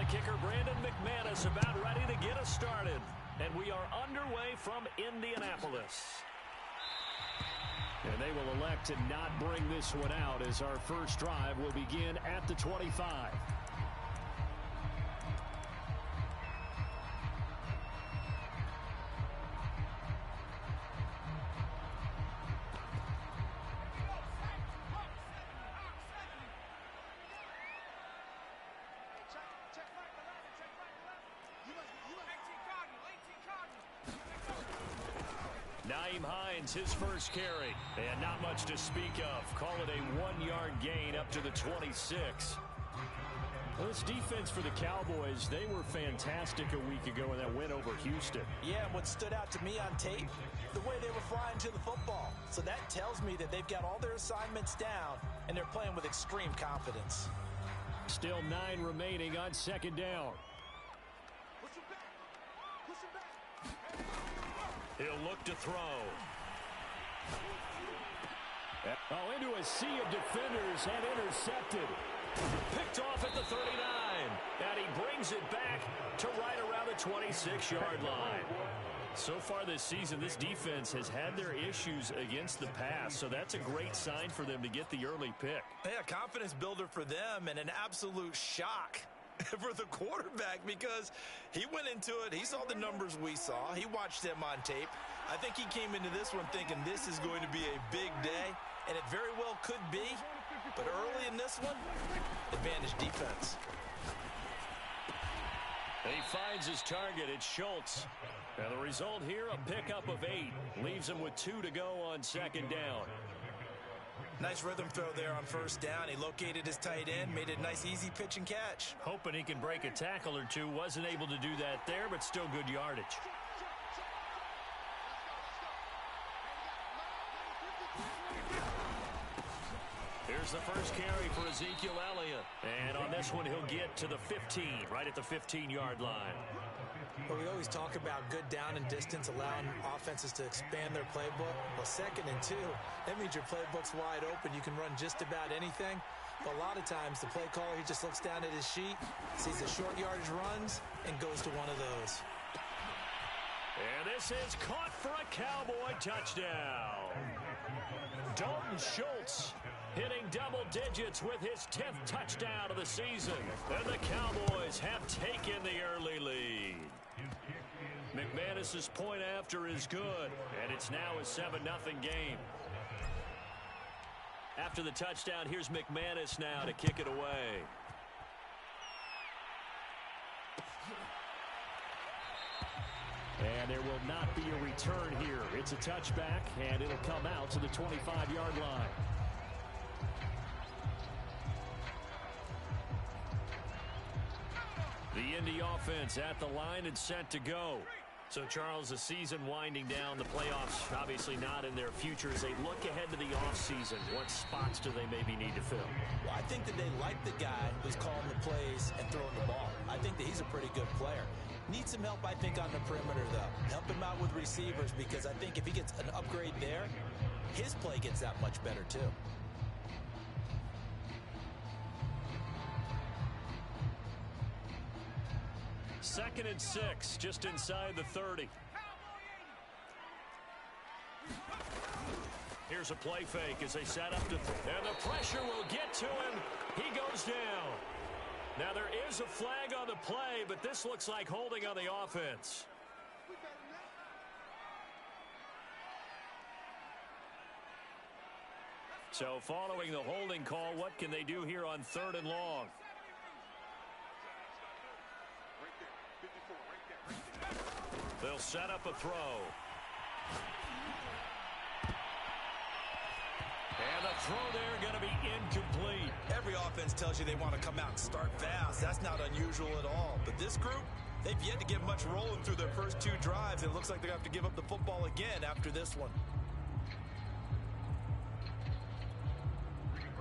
kicker Brandon McManus about ready to get us started. And we are underway from Indianapolis. And they will elect to not bring this one out as our first drive will begin at the 25. His first carry, and not much to speak of. Call it a 1-yard gain up to the 26. Well, this defense for the Cowboys, they were fantastic a week ago in that win over Houston. Yeah, and what stood out to me on tape, the way they were flying to the football. So that tells me that they've got all their assignments down, and they're playing with extreme confidence. Still 9 remaining on second down. He'll look to throw. Oh, into a sea of defenders and intercepted. Picked off at the 39. And he brings it back to right around the 26-yard line. So far this season, this defense has had their issues against the pass, so that's a great sign for them to get the early pick. Yeah, confidence builder for them and an absolute shock for the quarterback because he went into it. He saw the numbers we saw. He watched them on tape. I think he came into this one thinking this is going to be a big day, and it very well could be. But early in this one, advantage defense. He finds his target. It's Schultz. And the result here, a pickup of 8. Leaves him with 2 to go on second down. Nice rhythm throw there on first down. He located his tight end, made a nice easy pitch and catch. Hoping he can break a tackle or two. Wasn't able to do that there, but still good yardage. Here's the first carry for Ezekiel Elliott. And on this one, he'll get to the 15, right at the 15-yard line. Well, we always talk about good down and distance, allowing offenses to expand their playbook. Well, 2nd and 2, that means your playbook's wide open. You can run just about anything. But a lot of times, the play caller, he just looks down at his sheet, sees the short yardage runs, and goes to one of those. And this is caught for a Cowboy touchdown. Dalton Schultz hitting double digits with his 10th touchdown of the season. And the Cowboys have taken the early lead. McManus's point after is good, and it's now a 7-0 game. After the touchdown, here's McManus now to kick it away. And there will not be a return here. It's a touchback, and it'll come out to the 25-yard line. The Indy offense at the line and set to go. So, Charles, the season winding down, the playoffs obviously not in their future. As they look ahead to the offseason, what spots do they maybe need to fill? Well, I think that they like the guy who's calling the plays and throwing the ball. I think that he's a pretty good player. Needs some help, I think, on the perimeter, though. Help him out with receivers because I think if he gets an upgrade there, his play gets that much better, too. Second and 6, just inside the 30. Here's a play fake as they set up to and the pressure will get to him. He goes down. Now there is a flag on the play, but this looks like holding on the offense. So following the holding call, what can they do here on 3rd and long? They'll set up a throw. And the throw there going to be incomplete. Every offense tells you they want to come out and start fast. That's not unusual at all. But this group, they've yet to get much rolling through their first 2 drives. It looks like they're going to have to give up the football again after this one.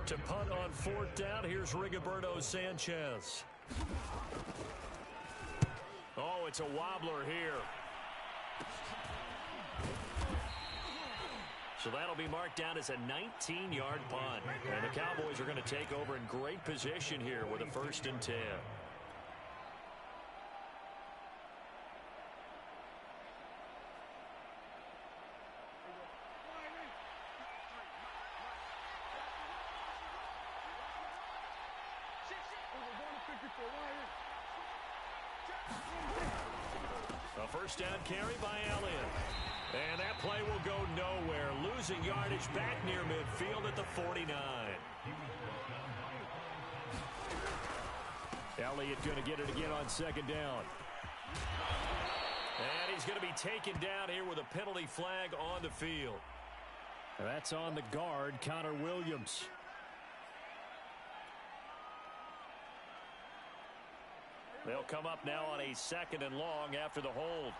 To punt on 4th down, here's Rigoberto Sanchez. Oh, it's a wobbler here. So that'll be marked down as a 19-yard punt. And the Cowboys are going to take over in great position here with a 1st and 10. A first down carry by Elliott. And that play will go nowhere. Losing yardage back near midfield at the 49. Elliott going to get it again on second down. And he's going to be taken down here with a penalty flag on the field. That's on the guard, Connor Williams. They'll come up now on a second and long after the hold.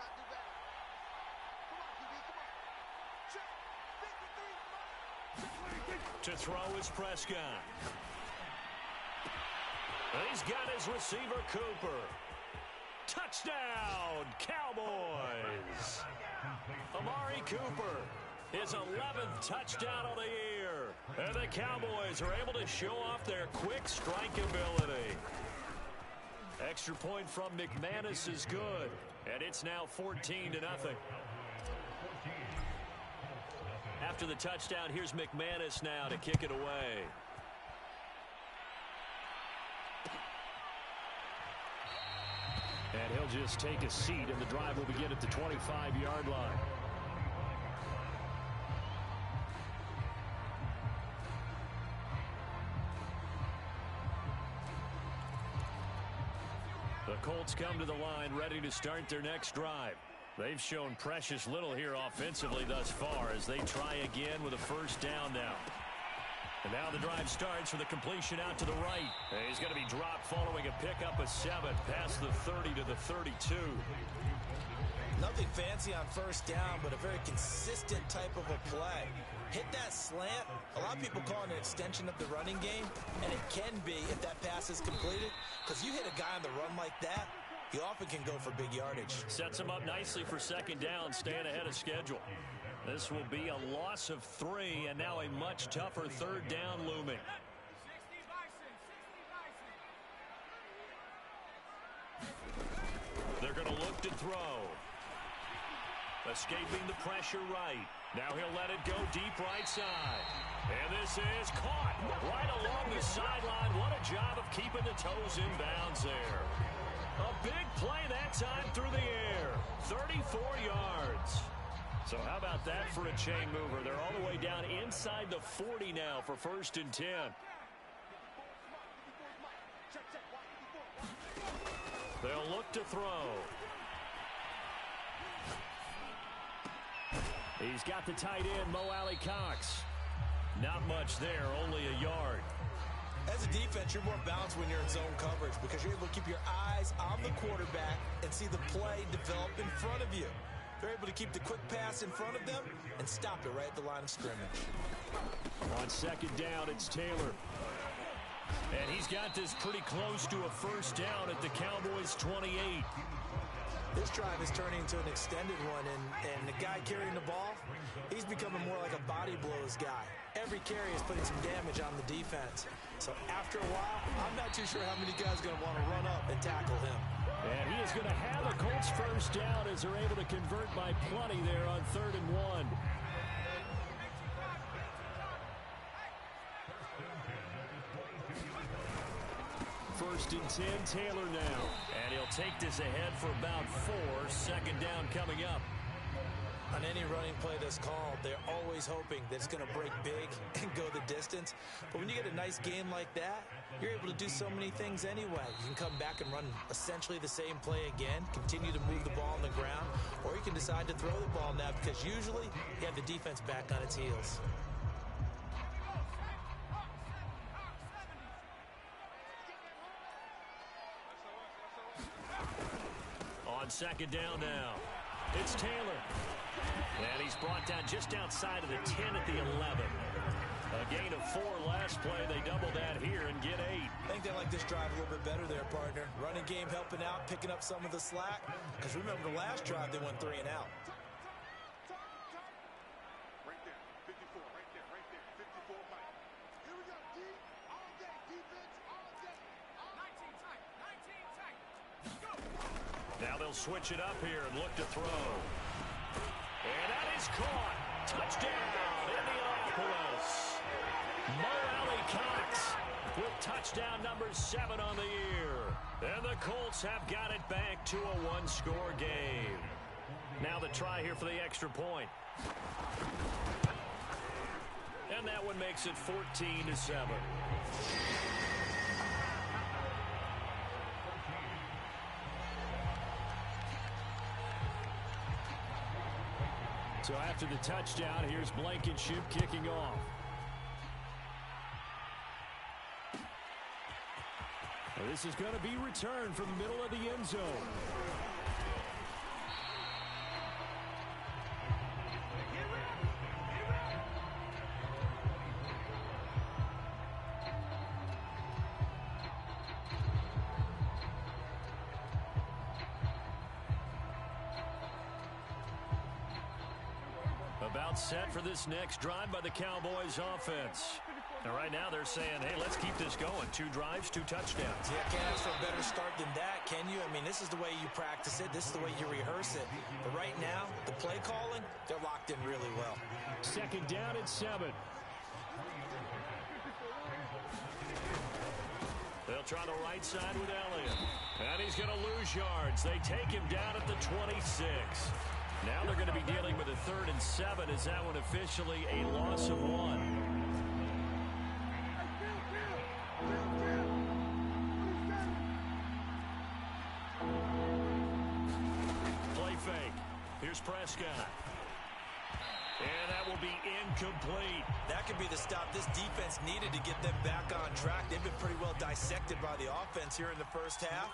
To throw is Prescott. He's got his receiver, Cooper. Touchdown, Cowboys! Amari Cooper, his 11th touchdown of the year. And the Cowboys are able to show off their quick strike ability. Extra point from McManus is good. And it's now 14-0. After the touchdown, here's McManus now to kick it away. And he'll just take a seat, and the drive will begin at the 25-yard line. The Colts come to the line ready to start their next drive. They've shown precious little here offensively thus far as they try again with a first down now. And now the drive starts with a completion out to the right. And he's going to be dropped following a pickup of 7 past the 30 to the 32. Nothing fancy on first down, but a very consistent type of a play. Hit that slant. A lot of people call it an extension of the running game, and it can be if that pass is completed, because you hit a guy on the run like that, he often can go for big yardage. Sets him up nicely for second down, staying ahead of schedule. This will be a loss of 3, and now a much tougher third down looming. They're going to look to throw. Escaping the pressure right. Now he'll let it go deep right side. And this is caught right along the sideline. What a job of keeping the toes in bounds there. A big play that time through the air. 34 yards. So how about that for a chain mover? They're all the way down inside the 40 now for 1st and 10. They'll look to throw. He's got the tight end, Mo Alley-Cox. Not much there, only a yard. As a defense, you're more balanced when you're in zone coverage because you're able to keep your eyes on the quarterback and see the play develop in front of you. They're able to keep the quick pass in front of them and stop it right at the line of scrimmage. On second down, it's Taylor. And he's got this pretty close to a first down at the Cowboys' 28. This drive is turning into an extended one, and the guy carrying the ball, he's becoming more like a body blows guy. Every carry is putting some damage on the defense. So after a while, I'm not too sure how many guys are going to want to run up and tackle him. And he is going to have a Colts first down as they're able to convert by plenty there on 3rd and 1. First and 10, Taylor now. And he'll take this ahead for about 4. Second down coming up. On any running play that's called, they're always hoping that it's going to break big and go the distance. But when you get a nice game like that, you're able to do so many things anyway. You can come back and run essentially the same play again, continue to move the ball on the ground, or you can decide to throw the ball now because usually you have the defense back on its heels. On second down now, it's Taylor. And he's brought down just outside of the 10 at the 11. A gain of 4 last play. They double that here and get 8. I think they like this drive a little bit better there, partner. Running game helping out, picking up some of the slack. Because remember the last drive, they went 3 and out. Right there, 54, right there, 54 Mike. Here we go, D, all day, defense, all day. 19 tight, 19 tight. Go! Now they'll switch it up here and look to throw. And that is caught. Touchdown, Indianapolis. Mo Alley-Cox. with touchdown number 7 on the year. And the Colts have got it back to a one-score game. Now the try here for the extra point. And that one makes it 14-7. So after the touchdown, here's Blankenship kicking off. Well, this is going to be returned from the middle of the end zone. About set for this next drive by the Cowboys offense. And right now they're saying, hey, let's keep this going. 2 drives, 2 touchdowns. Yeah, can't ask for a better start than that, can you? I mean, this is the way you practice it. This is the way you rehearse it. But right now, the play calling, they're locked in really well. Second down and 7. They'll try the right side with Elliott. And he's going to lose yards. They take him down at the 26. Now they're going to be dealing with a 3rd and 7. Is that one officially a loss of 1? Play fake. Here's Prescott. And that will be incomplete. That could be the stop this defense needed to get them back on track. They've been pretty well dissected by the offense here in the first half.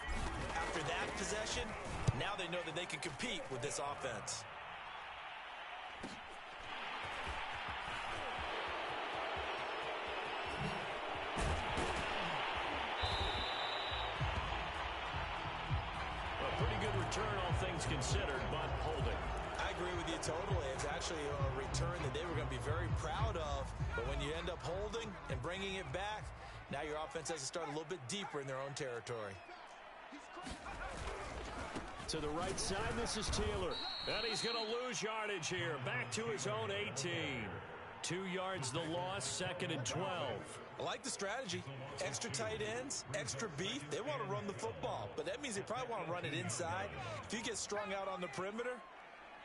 After that possession, now they know that they can compete with this offense. A pretty good return, all things considered, but holding. I agree with you totally. It's actually a return that they were going to be very proud of. But when you end up holding and bringing it back, now your offense has to start a little bit deeper in their own territory. To the right side, this is Taylor. And he's going to lose yardage here. Back to his own 18. 2 yards the loss, 2nd and 12. I like the strategy. Extra tight ends, extra beef. They want to run the football. But that means they probably want to run it inside. If you get strung out on the perimeter,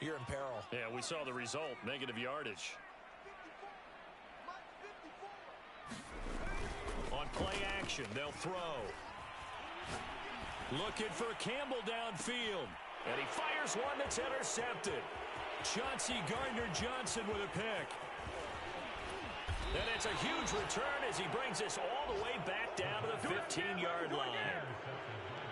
you're in peril. Yeah, we saw the result. Negative yardage. On play action, they'll throw. Looking for Campbell downfield. And he fires one that's intercepted. Chauncey Gardner-Johnson with a pick. And it's a huge return as he brings us all the way back down to the 15-yard line.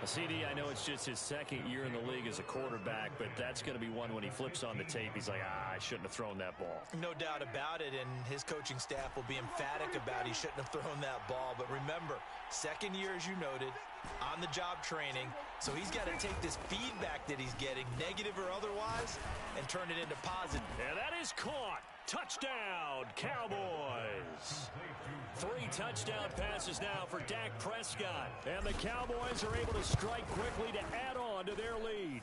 CD, I know it's just his 2nd year in the league as a quarterback, but that's going to be one when he flips on the tape. He's like, I shouldn't have thrown that ball. No doubt about it, and his coaching staff will be emphatic about he shouldn't have thrown that ball. But remember, 2nd year, as you noted, on-the-job training. So he's got to take this feedback that he's getting, negative or otherwise, and turn it into positive. And that is caught. Touchdown, Cowboys. 3 touchdown passes now for Dak Prescott. And the Cowboys are able to strike quickly to add on to their lead.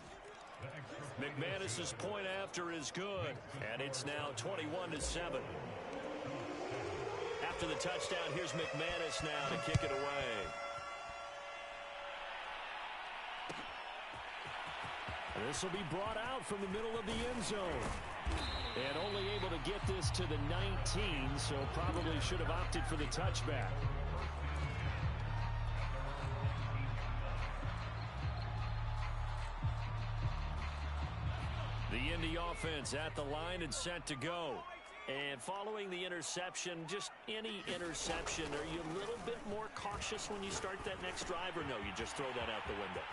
McManus's point after is good. And it's now 21-7. After the touchdown, here's McManus now to kick it away. This will be brought out from the middle of the end zone. And only able to get this to the 19, so probably should have opted for the touchback. The Indy offense at the line and set to go. And following the interception, just any interception, are you a little bit more cautious when you start that next drive, or no, you just throw that out the window?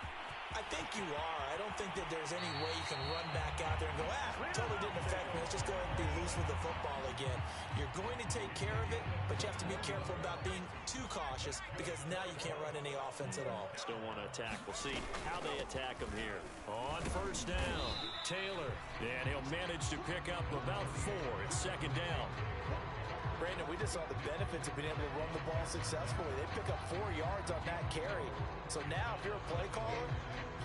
I think you are. I don't think that there's any way you can run back out there and go, totally didn't affect me. Let's just go ahead and be loose with the football again. You're going to take care of it, but you have to be careful about being too cautious because now you can't run any offense at all. Still want to attack. We'll see how they attack him here. On first down, Taylor. And he'll manage to pick up about 4. It's 2nd down. Brandon, we just saw the benefits of being able to run the ball successfully. They pick up 4 yards on that carry. So now if you're a play caller,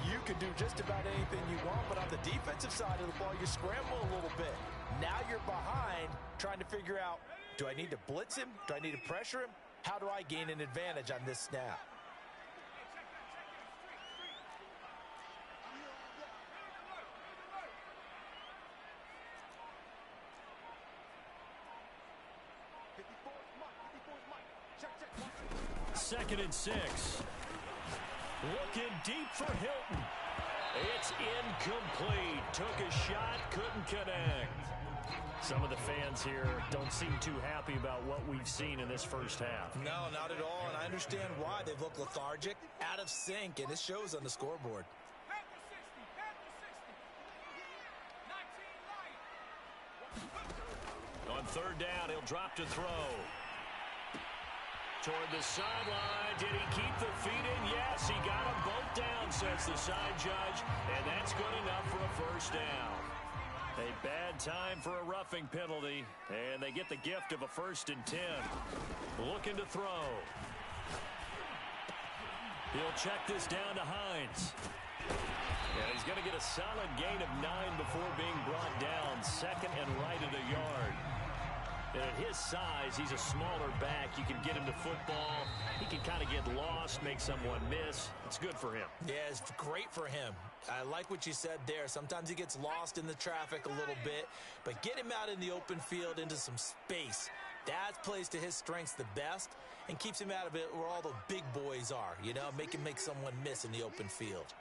you can do just about anything you want. But on the defensive side of the ball, you scramble a little bit. Now you're behind trying to figure out, do I need to blitz him? Do I need to pressure him? How do I gain an advantage on this snap? Second and 6. Looking deep for Hilton. It's incomplete. Took a shot, couldn't connect. Some of the fans here don't seem too happy about what we've seen in this first half. No, not at all, and I understand why. They've looked lethargic, out of sync, and it shows on the scoreboard. On third down, he'll drop to throw. Toward the sideline. Did he keep the feet in? Yes, he got them both down, says the side judge, and that's good enough for a first down. A bad time for a roughing penalty, and they get the gift of a 1st and 10. Looking to throw. He'll check this down to Hines. And he's going to get a solid gain of 9 before being brought down. Second and right at a yard. And at his size, he's a smaller back. You can get him to football. He can kind of get lost, make someone miss. It's good for him. Yeah, it's great for him. I like what you said there. Sometimes he gets lost in the traffic a little bit, but get him out in the open field into some space. That plays to his strengths the best and keeps him out of it where all the big boys are, you know, make him make someone miss in the open field.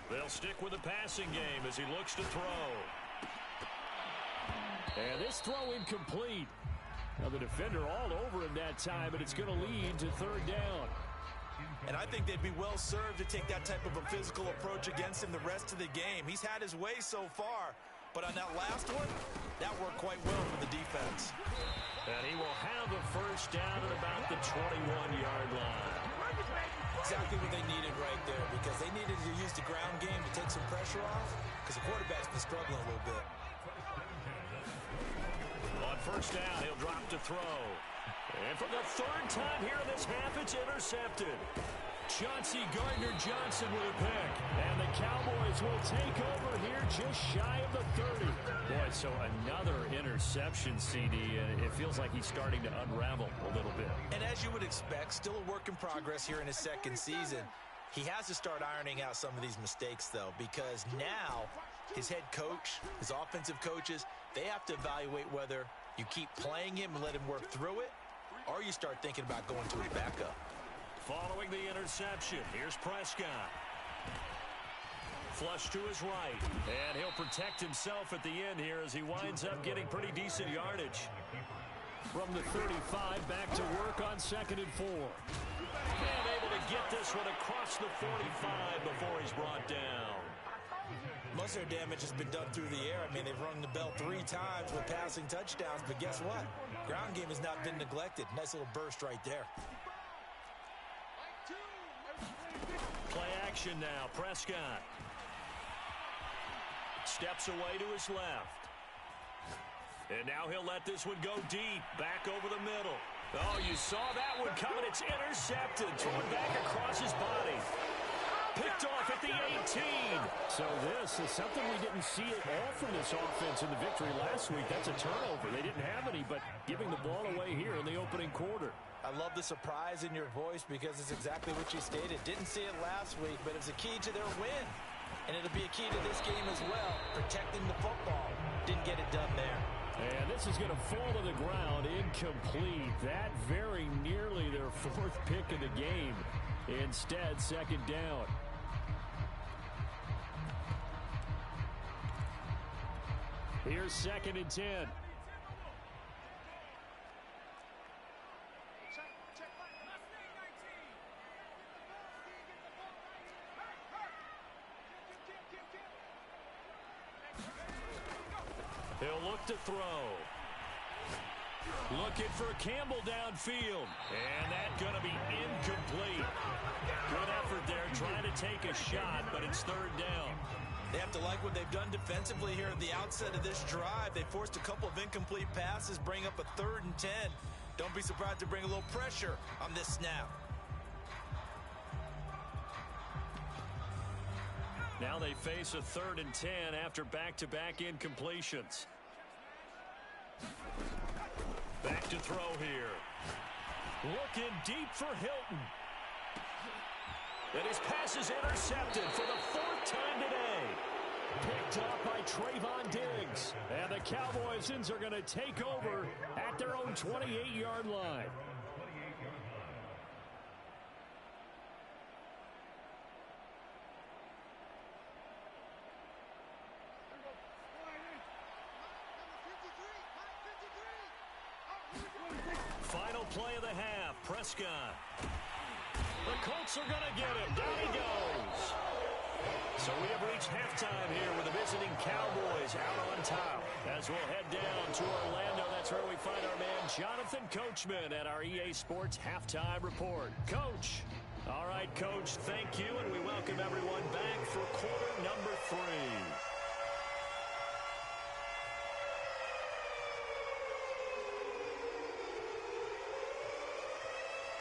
They'll stick with the passing game as he looks to throw. And this throw incomplete. Now the defender all over him that time, and it's going to lead to third down. And I think they'd be well served to take that type of a physical approach against him the rest of the game. He's had his way so far, but on that last one, that worked quite well for the defense. And he will have a first down at about the 21-yard line. Exactly what they needed right there, because they needed to use the ground game to take some pressure off, because the quarterback's been struggling a little bit. On first down, he'll drop to throw. And for the third time here in this half, it's intercepted. Chauncey Gardner-Johnson with a pick. And the Cowboys will take over here just shy of the 30. Boy, so another interception, CD. It feels like he's starting to unravel a little bit. And as you would expect, still a work in progress here in his second season. He has to start ironing out some of these mistakes, though, because now his head coach, his offensive coaches, they have to evaluate whether you keep playing him and let him work through it, or you start thinking about going to his backup. Following the interception, here's Prescott. Flush to his right, and he'll protect himself at the end here as he winds up getting pretty decent yardage. From the 35, back to work on 2nd and 4. And able to get this one across the 45 before he's brought down. Most of their damage has been done through the air. I mean, they've rung the bell 3 times with passing touchdowns, but guess what? Ground game has not been neglected. Nice little burst right there. Play action now. Prescott steps away to his left. And now he'll let this one go deep. Back over the middle. Oh, you saw that one coming. It's intercepted. Thrown back across his body. Picked off at the 18. So this is something we didn't see at all from this offense in the victory last week. That's a turnover. They didn't have any, but giving the ball away here in the opening quarter. I love the surprise in your voice because it's exactly what you stated. Didn't see it last week, but it's a key to their win. And it'll be a key to this game as well, protecting the football. Didn't get it done there. And this is going to fall to the ground, incomplete. That very nearly their 4th pick of the game. Instead, 2nd down. Here's 2nd and 10. He'll look to throw. Looking for Campbell downfield. And that's going to be incomplete. Good effort there trying to take a shot, but it's 3rd down. They have to like what they've done defensively here at the outset of this drive. They forced a couple of incomplete passes, bring up a 3rd and 10. Don't be surprised to bring a little pressure on this snap. Now they face a 3rd and 10 after back-to-back incompletions. Back to throw here. Looking deep for Hilton. And his pass is intercepted for the 4th time today. Picked up by Trayvon Diggs. And the Cowboys are going to take over at their own 28-yard line. Final play of the half. Prescott. The Colts are going to get him. Down he goes. So we have reached halftime here with the visiting Cowboys out on top. As we'll head down to Orlando, that's where we find our man Jonathan Coachman at our EA Sports Halftime Report. Coach. All right, Coach, thank you, and we welcome everyone back for quarter number 3.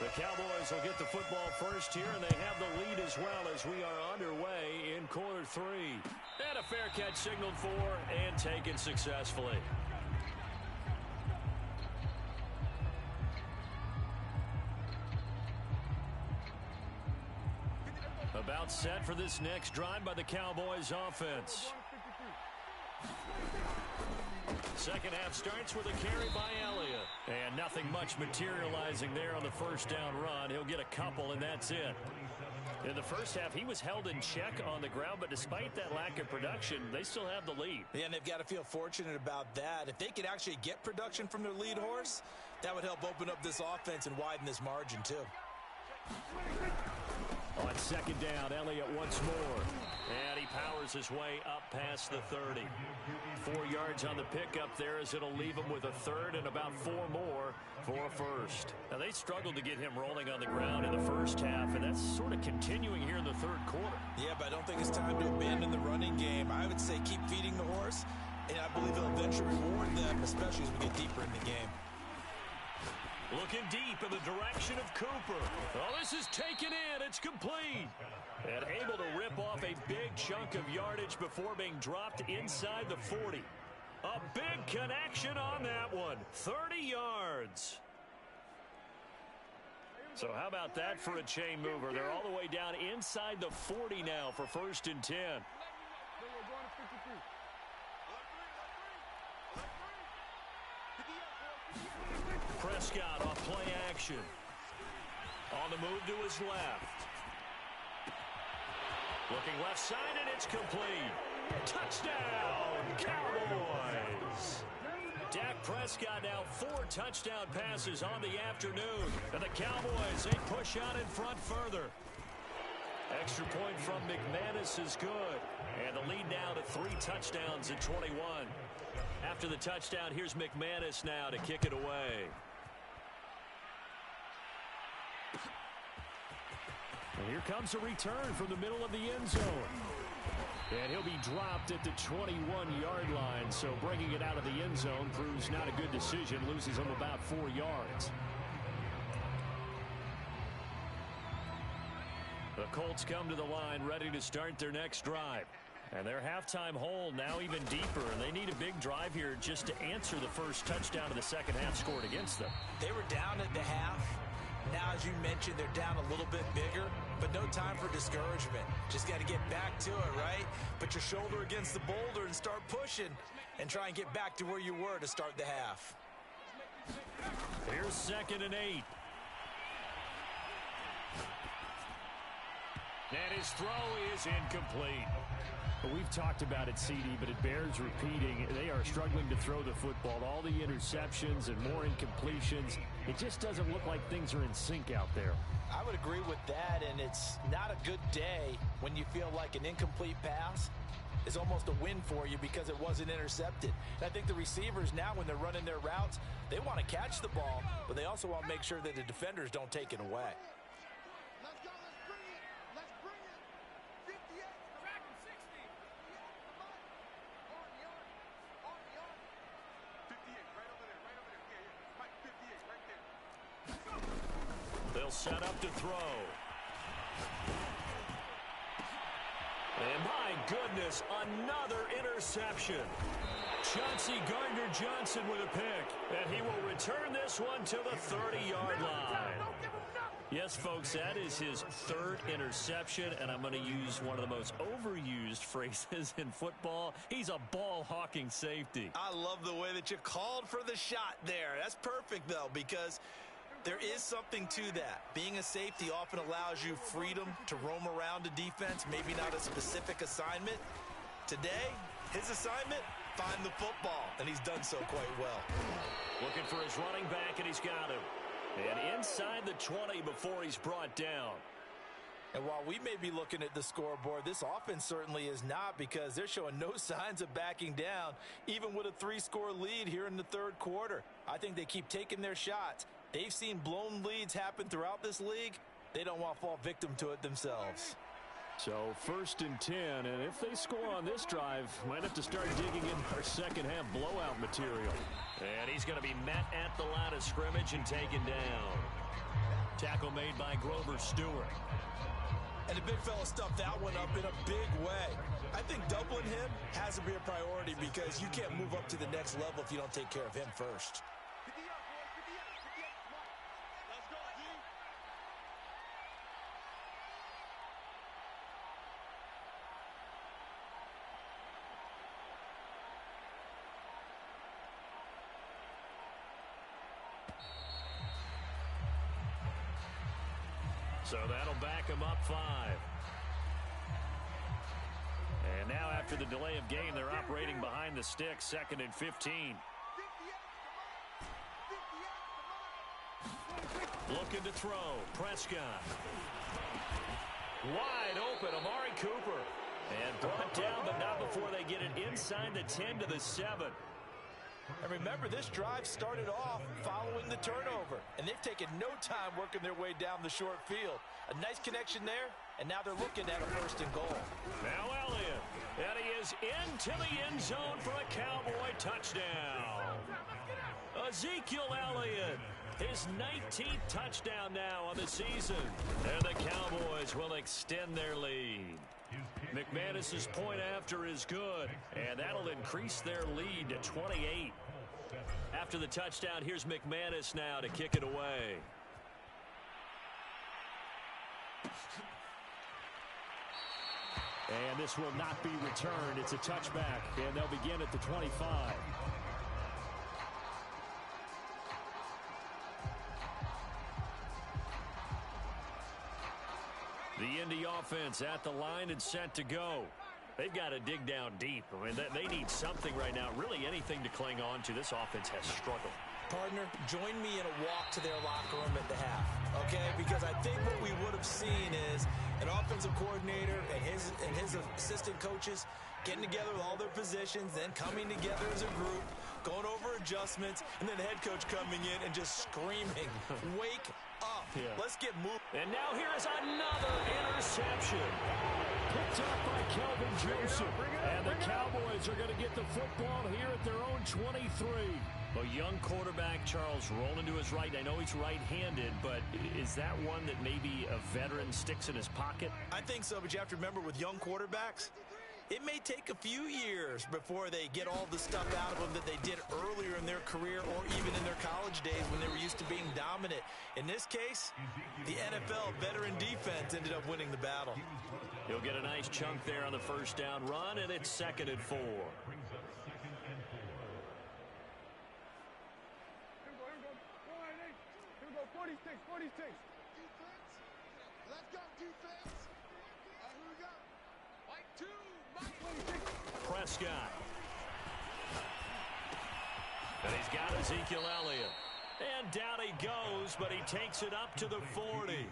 The Cowboys will get the football first here, and they have the lead as well as we are underway in quarter 3. And a fair catch signaled for and taken successfully. About set for this next drive by the Cowboys offense. Second half starts with a carry by Elliott. And nothing much materializing there on the first down run. He'll get a couple, and that's it. In the first half, he was held in check on the ground, but despite that lack of production, they still have the lead. Yeah, and they've got to feel fortunate about that. If they could actually get production from their lead horse, that would help open up this offense and widen this margin, too. On second down, Elliott once more. And he powers his way up past the 30. 4 yards on the pickup there as it'll leave him with a third and about 4 more for a first. Now, they struggled to get him rolling on the ground in the first half, and that's sort of continuing here in the third quarter. Yeah, but I don't think it's time to abandon the running game. I would say keep feeding the horse, and I believe it'll eventually reward them, especially as we get deeper in the game. Looking deep in the direction of Cooper. Oh, this is taken in. It's complete. And able to rip off a big chunk of yardage before being dropped inside the 40. A big connection on that one. 30 yards. So how about that for a chain mover? They're all the way down inside the 40 now for 1st and 10. Prescott off play action. On the move to his left. Looking left side, and it's complete. Touchdown, Cowboys! Dak Prescott now 4 touchdown passes on the afternoon. And the Cowboys, they push out in front further. Extra point from McManus is good. And the lead now to 3 touchdowns at 21. After the touchdown, here's McManus now to kick it away. And here comes a return from the middle of the end zone. And he'll be dropped at the 21-yard line, so bringing it out of the end zone proves not a good decision, loses him about 4 yards. The Colts come to the line ready to start their next drive. And their halftime hole now even deeper, and they need a big drive here just to answer the first touchdown of the second half scored against them. They were down at the half. Now, as you mentioned, they're down a little bit bigger, but no time for discouragement. Just got to get back to it, right? Put your shoulder against the boulder and start pushing and try and get back to where you were to start the half. Here's 2nd and 8. And his throw is incomplete. We've talked about it, CD, but it bears repeating. They are struggling to throw the football. All the interceptions and more incompletions. It just doesn't look like things are in sync out there. I would agree with that, and it's not a good day when you feel like an incomplete pass is almost a win for you because it wasn't intercepted. And I think the receivers now, when they're running their routes, they want to catch the ball, but they also want to make sure that the defenders don't take it away. Let's go. Let's bring it. Let's bring it. 58. Track him. 60. Come on. On the arm. On the arm. 58. Right over there. Right over there. Yeah. Mike, 58. Right there. Let's go. They'll set up to throw. And my goodness, another interception. Chauncey Gardner-Johnson with a pick. And he will return this one to the 30-yard line. Yes, folks, that is his third interception, and I'm going to use one of the most overused phrases in football. He's a ball-hawking safety. I love the way that you called for the shot there. That's perfect, though, because there is something to that. Being a safety often allows you freedom to roam around a defense, maybe not a specific assignment. Today, his assignment, find the football, and he's done so quite well. Looking for his running back, and he's got him. And inside the 20 before he's brought down. And while we may be looking at the scoreboard, this offense certainly is not, because they're showing no signs of backing down, even with a 3-score lead here in the third quarter. I think they keep taking their shots. They've seen blown leads happen throughout this league. They don't want to fall victim to it themselves. So 1st and 10, and if they score on this drive, might have to start digging in our second half blowout material. And he's going to be met at the line of scrimmage and taken down. Tackle made by Grover Stewart. And the big fella stuffed that one up in a big way. I think doubling him has to be a priority, because you can't move up to the next level if you don't take care of him first. So that'll back him up 5. And now after the delay of game, they're operating behind the sticks, 2nd and 15. Looking to throw. Prescott. Wide open, Amari Cooper. And brought down, but not before they get it inside the 10 to the 7. And remember, this drive started off following the turnover, and they've taken no time working their way down the short field. A nice connection there, and now they're looking at a 1st and goal. Now Elliott, and he is into the end zone for a Cowboy touchdown. Ezekiel Elliott, his 19th touchdown now on the season. And the Cowboys will extend their lead. McManus's point after is good, and that'll increase their lead to 28. After the touchdown, here's McManus now to kick it away. And this will not be returned. It's a touchback, and they'll begin at the 25. The Indy offense at the line and set to go. They've got to dig down deep. I mean, they need something right now, really anything to cling on to. This offense has struggled. Partner, join me in a walk to their locker room at the half, okay? Because I think what we would have seen is an offensive coordinator and his assistant coaches getting together with all their positions, then coming together as a group, going over adjustments, and then the head coach coming in and just screaming, wake up. Yeah. Let's get moving. And now here is another interception. Picked up by Kelvin Joseph. And the Cowboys are going to get the football here at their own 23. A young quarterback, Charles, rolling to his right. I know he's right-handed, but is that one that maybe a veteran sticks in his pocket? I think so, but you have to remember, with young quarterbacks, it may take a few years before they get all the stuff out of them that they did earlier in their career or even in their college days when they were used to being dominant. In this case, the NFL veteran defense ended up winning the battle. He'll get a nice chunk there on the first down run, and it's 2nd and 4. Here we go, 46. Defense. Let's go, defense. Here we go. White 2. Prescott. And he's got Ezekiel Elliott. And down he goes, but he takes it up to the 40.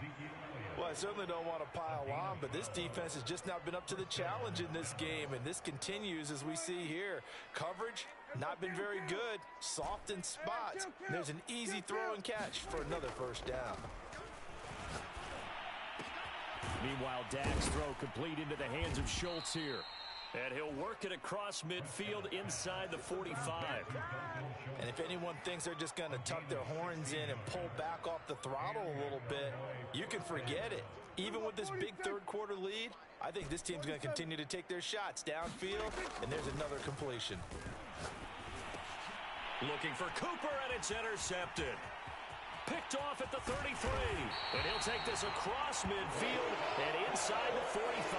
Well, I certainly don't want to pile on, but this defense has just not been up to the challenge in this game, and this continues as we see here. Coverage, not been very good. Soft in spots. There's an easy throw and catch for another first down. Meanwhile, Dak's throw complete into the hands of Schultz here. And he'll work it across midfield inside the 45. And if anyone thinks they're just going to tuck their horns in and pull back off the throttle a little bit, you can forget it. Even with this big third-quarter lead, I think this team's going to continue to take their shots downfield, and there's another completion. Looking for Cooper, and it's intercepted. Picked off at the 33. And he'll take this across midfield and inside the 45.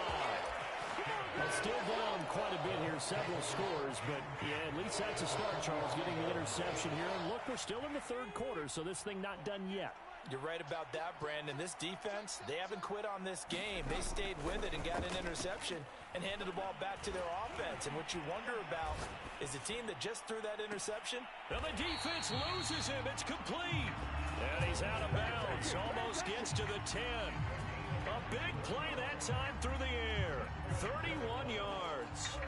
Well, still down quite a bit here, several scores, but yeah, at least that's a start, Charles, getting the interception here. And look, we're still in the third quarter, so this thing not done yet. You're right about that, Brandon. This defense, they haven't quit on this game. They stayed with it and got an interception and handed the ball back to their offense. And what you wonder about is the team that just threw that interception. And the defense loses him. It's complete. And he's out of bounds. Almost gets to the 10. A big play that time through the air. 31 yards.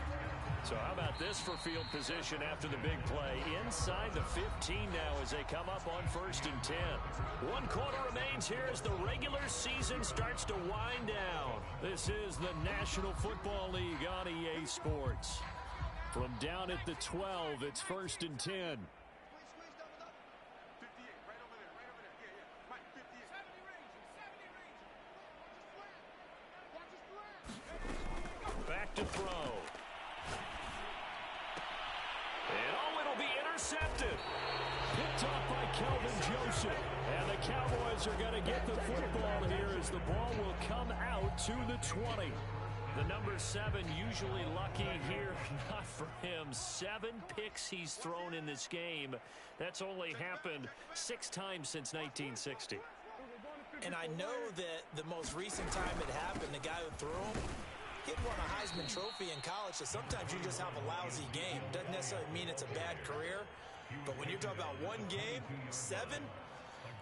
So how about this for field position after the big play? Inside the 15 now as they come up on 1st and 10. 1 quarter remains here as the regular season starts to wind down. This is the National Football League on EA Sports. From down at the 12, it's 1st and 10. Back to throw. And oh, it'll be intercepted. Picked off by Kelvin Joseph. And the Cowboys are going to get the football here as the ball will come out to the 20. The number 7 usually lucky here. Not for him. 7 picks he's thrown in this game. That's only happened 6 times since 1960. And I know that the most recent time it happened, the guy who threw him, he had won a Heisman Trophy in college, so sometimes you just have a lousy game. Doesn't necessarily mean it's a bad career, but when you're talking about 1 game, 7,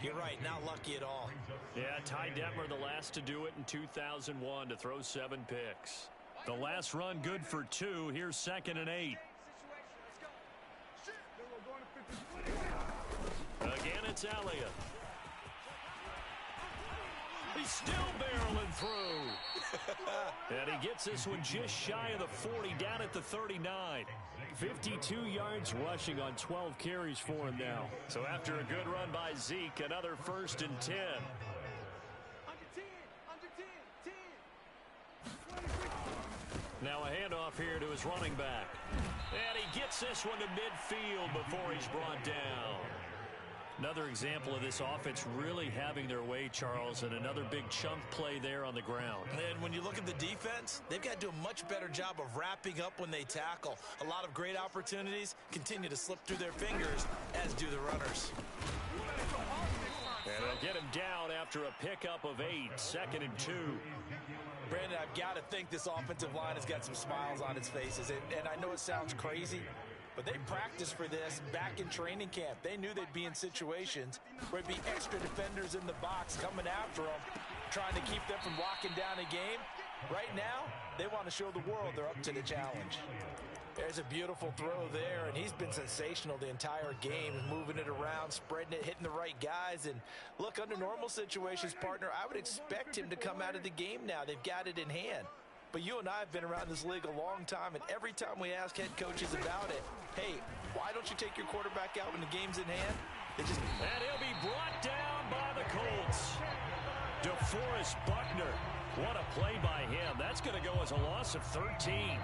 you're right, not lucky at all. Yeah, Ty Detmer, the last to do it in 2001 to throw 7 picks. The last run good for 2. Here's 2nd and 8. Again, it's Elliott. He's still barreling through. And he gets this one just shy of the 40, down at the 39. 52 yards rushing on 12 carries for him now. So after a good run by Zeke, another 1st and 10. Now a handoff here to his running back. And he gets this one to midfield before he's brought down. Another example of this offense really having their way, Charles, and another big chunk play there on the ground. And when you look at the defense, they've got to do a much better job of wrapping up when they tackle. A lot of great opportunities continue to slip through their fingers, as do the runners. And they'll get him down after a pickup of 8, 2nd and 2. Brandon, I've got to think this offensive line has got some smiles on its faces. And I know it sounds crazy, but they practiced for this back in training camp. They knew they'd be in situations where it'd be extra defenders in the box coming after them, trying to keep them from locking down a game. Right now, they want to show the world they're up to the challenge. There's a beautiful throw there, and he's been sensational the entire game, moving it around, spreading it, hitting the right guys. And look, under normal situations, partner, I would expect him to come out of the game now. They've got it in hand. But you and I have been around this league a long time, and every time we ask head coaches about it, hey, why don't you take your quarterback out when the game's in hand? They just... And he'll be brought down by the Colts. DeForest Buckner. What a play by him. That's going to go as a loss of 13.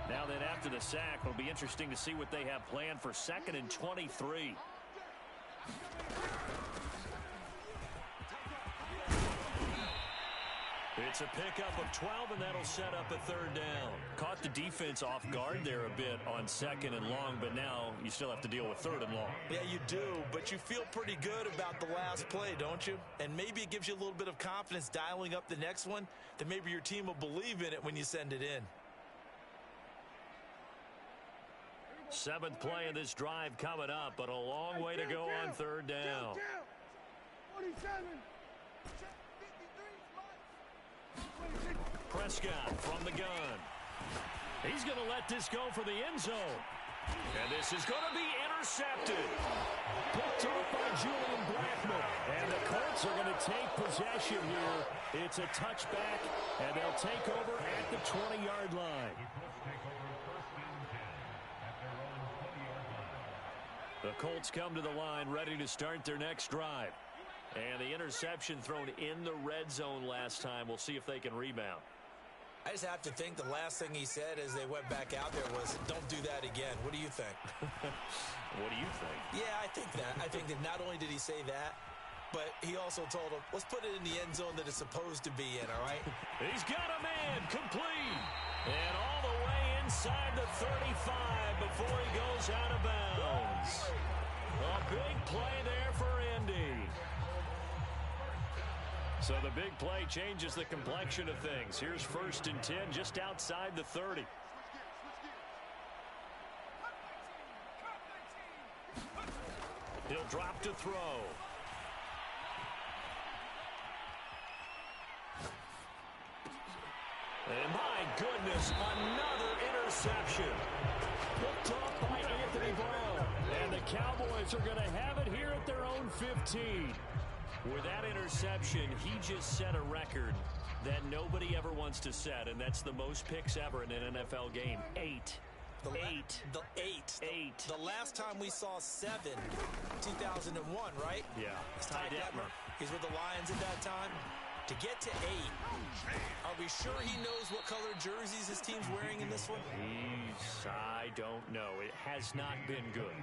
Now then, after the sack, it'll be interesting to see what they have planned for 2nd and 23. It's a pickup of 12, and that'll set up a 3rd down. Caught the defense off guard there a bit on 2nd and long, but now you still have to deal with 3rd and long. Yeah, you do, but you feel pretty good about the last play, don't you? And maybe it gives you a little bit of confidence dialing up the next one, that maybe your team will believe in it when you send it in. 7th play of this drive coming up, but a long way to go on 3rd down. 47. Prescott from the gun. He's going to let this go for the end zone. And this is going to be intercepted. Picked off by Julian Blackman. And the Colts are going to take possession here. It's a touchback, and they'll take over at the 20-yard line. The Colts come to the line, ready to start their next drive. And the interception thrown in the red zone last time. We'll see if they can rebound. I just have to think the last thing he said as they went back out there was, don't do that again. What do you think? What do you think? Yeah, I think that. I think that not only did he say that, but he also told him, let's put it in the end zone that it's supposed to be in, all right? He's got a man complete. And all the way inside the 35 before he goes out of bounds. A big play there for Indy. So the big play changes the complexion of things. Here's 1st and 10 just outside the 30. He'll drop to throw. And my goodness, another interception. Picked off by Anthony Brown. And the Cowboys are going to have it here at their own 15. With that interception, he just set a record that nobody ever wants to set, and that's the most picks ever in an NFL game. 8. The last time we saw 7, 2001, right? Yeah. It's Ty Detmer. He's with the Lions at that time. To get to 8, are we sure he knows what color jerseys his team's wearing in this one? I don't know. It has not been good.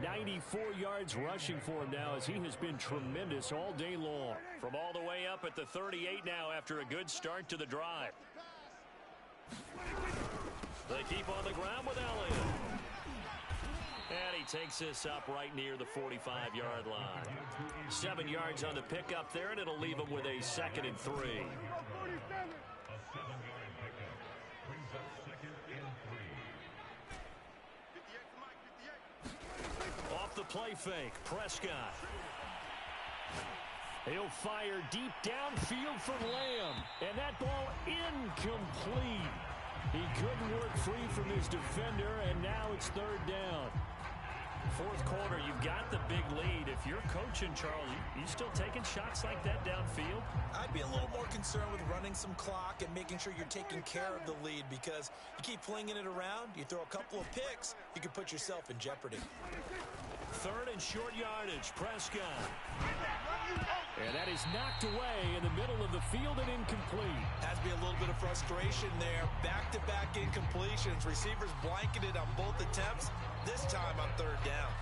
94 yards rushing for him now as he has been tremendous all day long. From all the way up at the 38 now after a good start to the drive. They keep on the ground with Elliott. And he takes this up right near the 45-yard line. 7 yards on the pickup there, and it'll leave him with a 2nd and 3. Off the play fake, Prescott. He'll fire deep downfield for Lamb. And that ball incomplete. He couldn't work free from his defender, and now it's 3rd down. 4th quarter, you've got the big lead. If you're coaching, Charles, you still taking shots like that downfield? I'd be a little more concerned with running some clock and making sure you're taking care of the lead, because you keep flinging it around, you throw a couple of picks, you can put yourself in jeopardy. 3rd and short yardage, Prescott. And that is knocked away in the middle of the field and incomplete. Has to be a little bit of frustration there. Back-to-back incompletions. Receivers blanketed on both attempts. This time on 3rd down.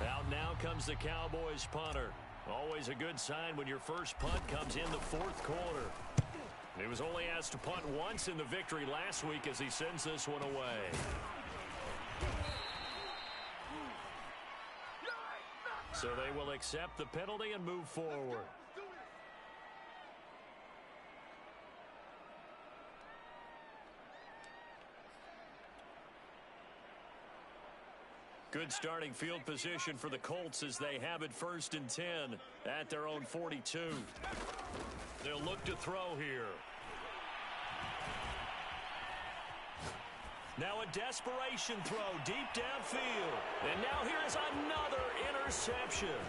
Out now comes the Cowboys punter. Always a good sign when your first punt comes in the 4th quarter. He was only asked to punt once in the victory last week as he sends this one away. So they will accept the penalty and move forward. Good starting field position for the Colts as they have it 1st and 10 at their own 42. They'll look to throw here. Now a desperation throw deep downfield. And now here is another interception.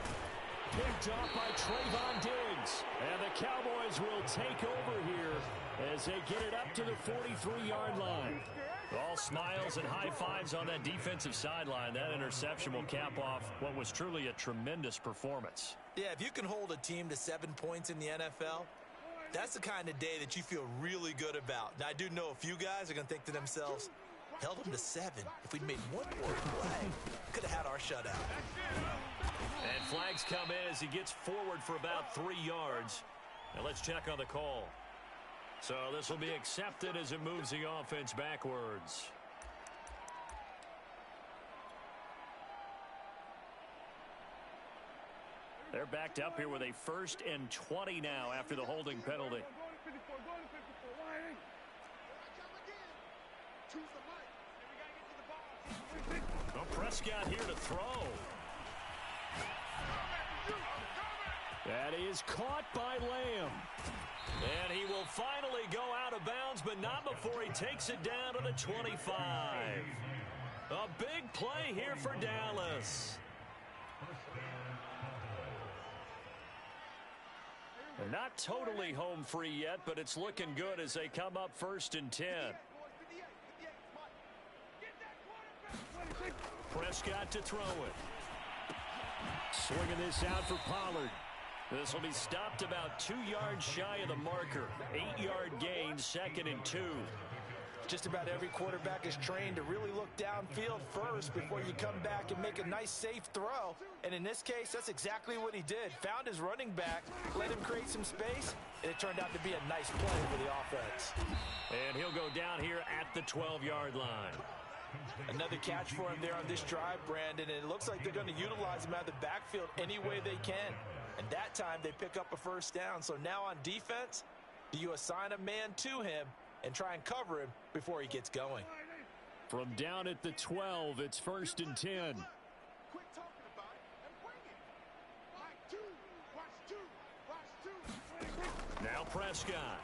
Picked off by Trayvon Diggs. And the Cowboys will take over here as they get it up to the 43-yard line. All smiles and high fives on that defensive sideline. That interception will cap off what was truly a tremendous performance. Yeah, if you can hold a team to 7 points in the NFL, that's the kind of day that you feel really good about. Now, I do know a few guys are going to think to themselves, held them to 7. If we'd made one more play, could have had our shutout. And flags come in as he gets forward for about 3 yards. Now let's check on the call. So this will be accepted as it moves the offense backwards. They're backed up here with a 1st and 20 now after the holding penalty. Well, Prescott here to throw. That is caught by Lamb. And he will finally go out of bounds, but not before he takes it down to the 25. A big play here for Dallas. Not totally home free yet, but it's looking good as they come up 1st and 10. Prescott to throw it. Swinging this out for Pollard. This will be stopped about 2 yards shy of the marker. 8-yard gain, 2nd and 2. Just about every quarterback is trained to really look downfield first before you come back and make a nice, safe throw. And in this case, that's exactly what he did. Found his running back, let him create some space, and it turned out to be a nice play for the offense. And he'll go down here at the 12-yard line. Another catch for him there on this drive, Brandon, and it looks like they're going to utilize him out of the backfield any way they can. And that time, they pick up a 1st down. So now on defense, do you assign a man to him and try and cover him before he gets going? From down at the 12, it's 1st and 10. Quit talking about it and bring it. Watch two. Now Prescott.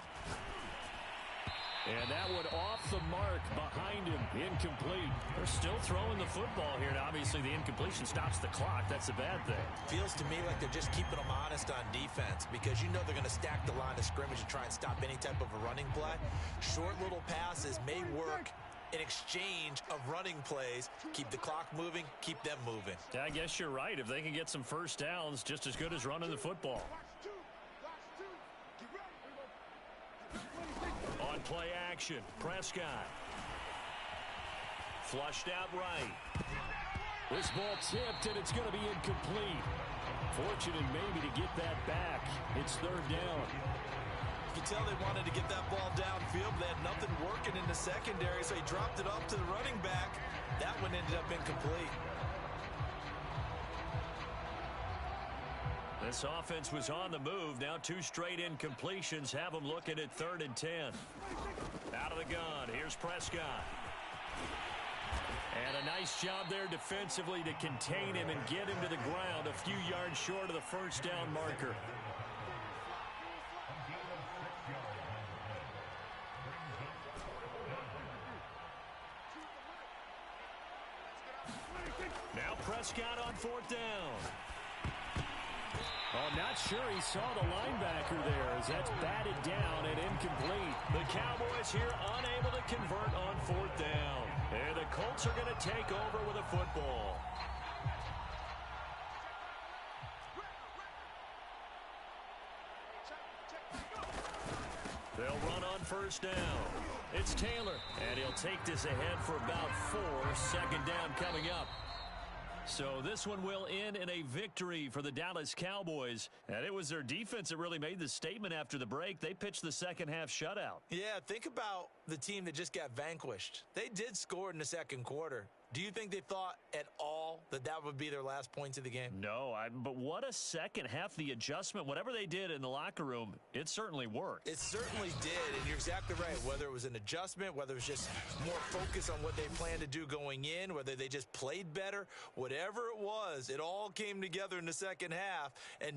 And that one off the mark behind him. Incomplete. They're still throwing the football here. And obviously, the incompletion stops the clock. That's a bad thing. Feels to me like they're just keeping them honest on defense because you know they're going to stack the line of scrimmage and try and stop any type of a running play. Short little passes may work in exchange of running plays. Keep the clock moving, keep them moving. Yeah, I guess you're right. If they can get some 1st downs, just as good as running the football. On play action, Prescott. Flushed out right. This ball tipped, and it's going to be incomplete. Fortunate maybe to get that back. It's 3rd down. You can tell they wanted to get that ball downfield. They had nothing working in the secondary, so he dropped it up to the running back. That one ended up incomplete. This offense was on the move. Now 2 straight incompletions have them looking at 3rd and 10. Out of the gun, here's Prescott. And a nice job there defensively to contain him and get him to the ground a few yards short of the 1st down marker. Now Prescott on 4th down. Oh, not sure he saw the linebacker there as that's batted down and incomplete. The Cowboys here unable to convert on 4th down. And the Colts are going to take over with a football. They'll run on 1st down. It's Taylor, and he'll take this ahead for about 4. 2nd down coming up. So this one will end in a victory for the Dallas Cowboys. And it was their defense that really made the statement after the break. They pitched the second-half shutout. Yeah, think about the team that just got vanquished. They did score in the 2nd quarter. Do you think they thought at all that that would be their last points of the game? No, but what a second half. The adjustment, whatever they did in the locker room, it certainly worked. It certainly did, and you're exactly right. Whether it was an adjustment, whether it was just more focus on what they planned to do going in, whether they just played better, whatever it was, it all came together in the second half. And